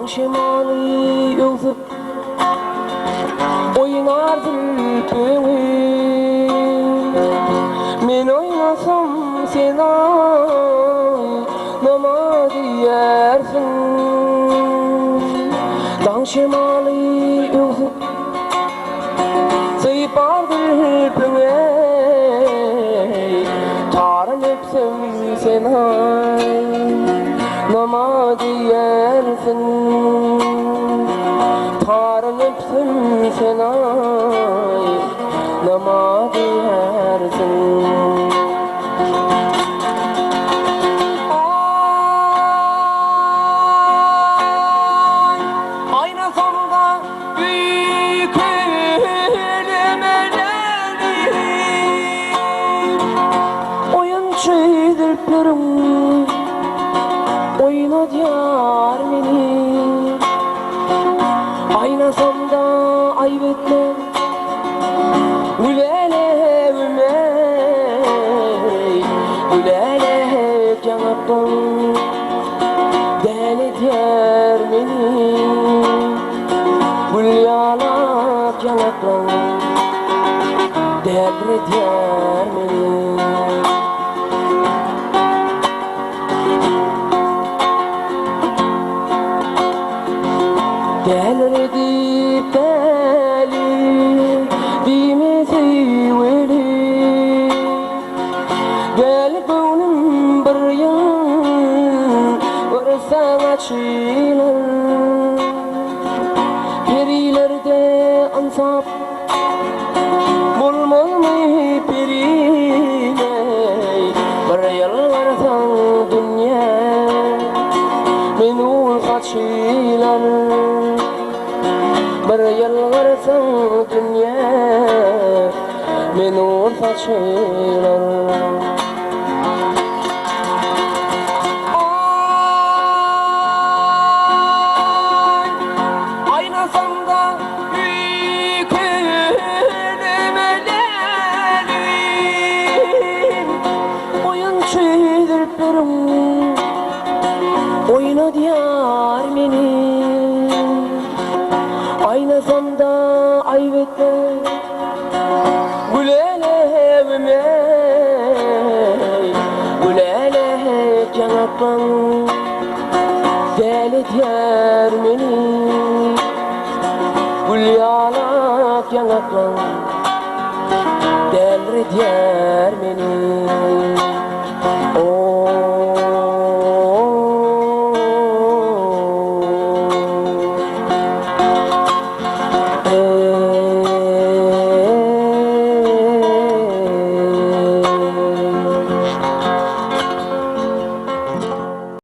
Dağ şemali yolsup oynar zülfünü men oynasam sen oynama diyersin. Dağ şemali yolsup sayıpar zülfünü tarın öpsem sen oynama diyersin. Tarın öpsem sen oynama diyersin. Aynasam da büyük ölümelerim oyuncu edilpirim oyna diyar beni. Aynasam da ayıp etme Ülele ülmey Ülele canaptan Deli diyer beni Hülyalak canaptan Deli diyer beni. Gelir edip deli demesi veli gelip önüm bir yıl varsan açılan perilerde ansap bulmaz perine bir yıl varsan dünya menul kaçılan. Bir yıl varsan dünya men ortaçılar. Aynasam da büyük ölümelerim oyuncu edilpirim oyna diyar beni. Aynasam da ayıp etme Gülele ümey Gülele canaptan Deli diyer beni Hülyalak yanaklan Deli diyer beni. Oh